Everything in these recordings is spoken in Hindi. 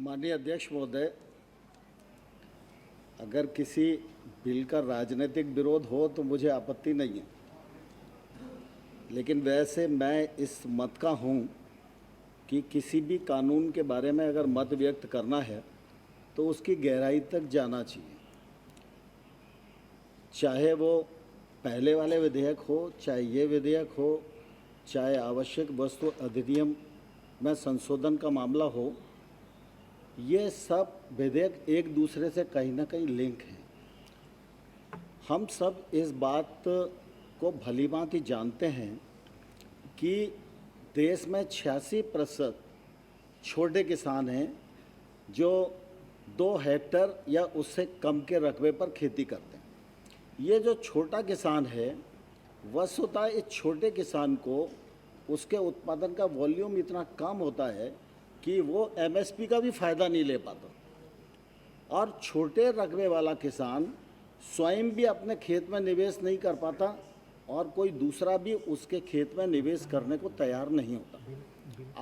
माननीय अध्यक्ष महोदय, अगर किसी बिल का राजनीतिक विरोध हो तो मुझे आपत्ति नहीं है, लेकिन वैसे मैं इस मत का हूँ कि किसी भी कानून के बारे में अगर मत व्यक्त करना है तो उसकी गहराई तक जाना चाहिए। चाहे वो पहले वाले विधेयक हो, चाहे ये विधेयक हो, चाहे आवश्यक वस्तु अधिनियम में संशोधन का मामला हो, ये सब विधेयक एक दूसरे से कहीं ना कहीं लिंक हैं। हम सब इस बात को भलीभांति जानते हैं कि देश में 86% छोटे किसान हैं जो 2 हेक्टेयर या उससे कम के रकबे पर खेती करते हैं। ये जो छोटा किसान है, वस्तुतः इस छोटे किसान को उसके उत्पादन का वॉल्यूम इतना कम होता है कि वो एमएसपी का भी फ़ायदा नहीं ले पाता, और छोटे रकबे वाला किसान स्वयं भी अपने खेत में निवेश नहीं कर पाता और कोई दूसरा भी उसके खेत में निवेश करने को तैयार नहीं होता।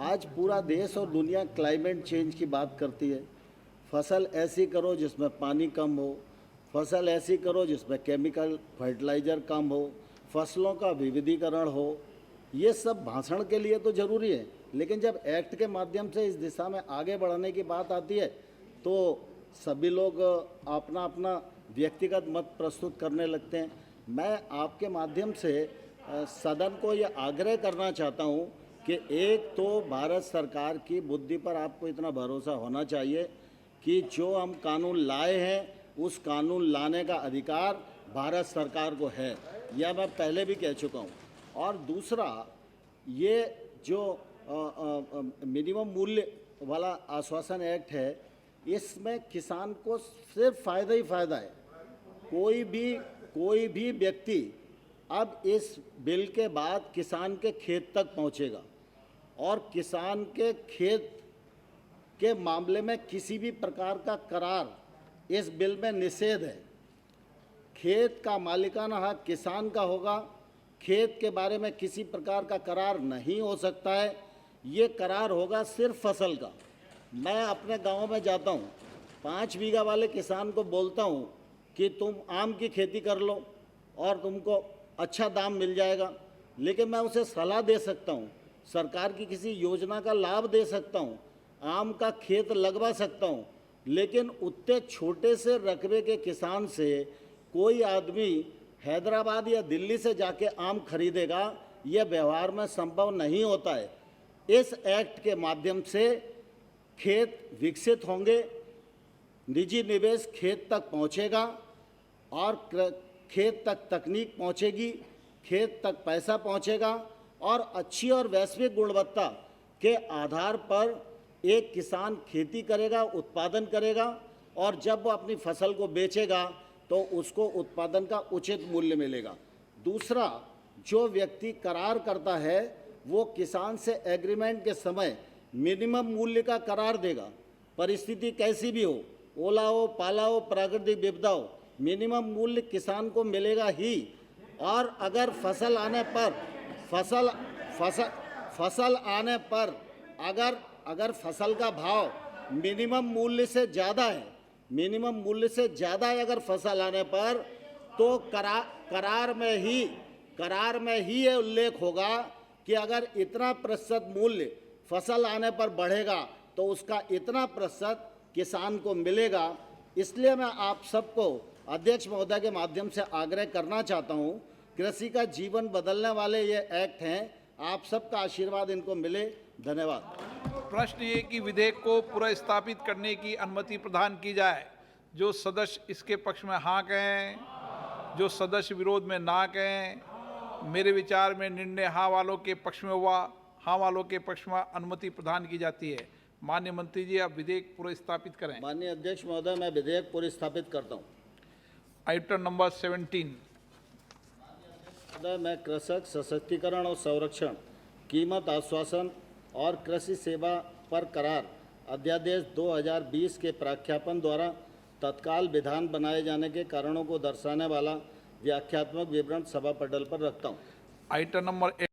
आज पूरा देश और दुनिया क्लाइमेट चेंज की बात करती है। फसल ऐसी करो जिसमें पानी कम हो, फसल ऐसी करो जिसमें केमिकल फर्टिलाइज़र कम हो, फसलों का विविधीकरण हो। ये सब भाषण के लिए तो ज़रूरी है, लेकिन जब एक्ट के माध्यम से इस दिशा में आगे बढ़ने की बात आती है तो सभी लोग अपना अपना व्यक्तिगत मत प्रस्तुत करने लगते हैं। मैं आपके माध्यम से सदन को ये आग्रह करना चाहता हूँ कि एक तो भारत सरकार की बुद्धि पर आपको इतना भरोसा होना चाहिए कि जो हम कानून लाए हैं उस कानून लाने का अधिकार भारत सरकार को है, यह मैं पहले भी कह चुका हूँ। और दूसरा, ये जो मिनिमम मूल्य वाला आश्वासन एक्ट है, इसमें किसान को सिर्फ फ़ायदा ही फ़ायदा है। कोई भी व्यक्ति अब इस बिल के बाद किसान के खेत तक पहुंचेगा और किसान के खेत के मामले में किसी भी प्रकार का करार इस बिल में निषेध है। खेत का मालिकाना हक किसान का होगा, खेत के बारे में किसी प्रकार का करार नहीं हो सकता है। ये करार होगा सिर्फ फसल का। मैं अपने गांव में जाता हूँ, 5 बीघा वाले किसान को बोलता हूँ कि तुम आम की खेती कर लो और तुमको अच्छा दाम मिल जाएगा, लेकिन मैं उसे सलाह दे सकता हूँ, सरकार की किसी योजना का लाभ दे सकता हूँ, आम का खेत लगवा सकता हूँ, लेकिन उतने छोटे से रकबे के किसान से कोई आदमी हैदराबाद या दिल्ली से जाके आम खरीदेगा, यह व्यवहार में संभव नहीं होता है। इस एक्ट के माध्यम से खेत विकसित होंगे, निजी निवेश खेत तक पहुंचेगा और खेत तक तकनीक पहुंचेगी, खेत तक पैसा पहुंचेगा और अच्छी और वैश्विक गुणवत्ता के आधार पर एक किसान खेती करेगा, उत्पादन करेगा, और जब वो अपनी फसल को बेचेगा तो उसको उत्पादन का उचित मूल्य मिलेगा। दूसरा, जो व्यक्ति करार करता है वो किसान से एग्रीमेंट के समय मिनिमम मूल्य का करार देगा। परिस्थिति कैसी भी हो, ओला हो, पाला हो, प्राकृतिक विपदा हो, मिनिमम मूल्य किसान को मिलेगा ही। और अगर फसल आने पर अगर फसल का भाव मिनिमम मूल्य से ज़्यादा है, अगर फसल आने पर, तो करार में ही ये उल्लेख होगा कि अगर इतना प्रतिशत मूल्य फसल आने पर बढ़ेगा तो उसका इतना प्रतिशत किसान को मिलेगा। इसलिए मैं आप सबको अध्यक्ष महोदय के माध्यम से आग्रह करना चाहता हूं, कृषि का जीवन बदलने वाले ये एक्ट हैं, आप सबका आशीर्वाद इनको मिले। धन्यवाद। प्रश्न ये कि विधेयक को पुनर्स्थापित करने की अनुमति प्रदान की जाए। जो सदस्य इसके पक्ष में हाँ कहें, जो सदस्य विरोध में ना कहें। मेरे विचार में निर्णय हाँ वालों के पक्ष में हुआ। हाँ वालों के पक्ष में अनुमति प्रदान की जाती है। माननीय मंत्री जी, आप विधेयक पुनर्स्थापित करें। माननीय अध्यक्ष महोदय, मैं विधेयक पुनर्स्थापित करता हूँ। Item number 17। मैं कृषक सशक्तिकरण और संरक्षण, कीमत आश्वासन और कृषि सेवा पर करार अध्यादेश 2020 के प्रख्यापन द्वारा तत्काल विधान बनाए जाने के कारणों को दर्शाने वाला व्याख्यात्मक विवरण सभा पटल पर रखता हूँ। Item number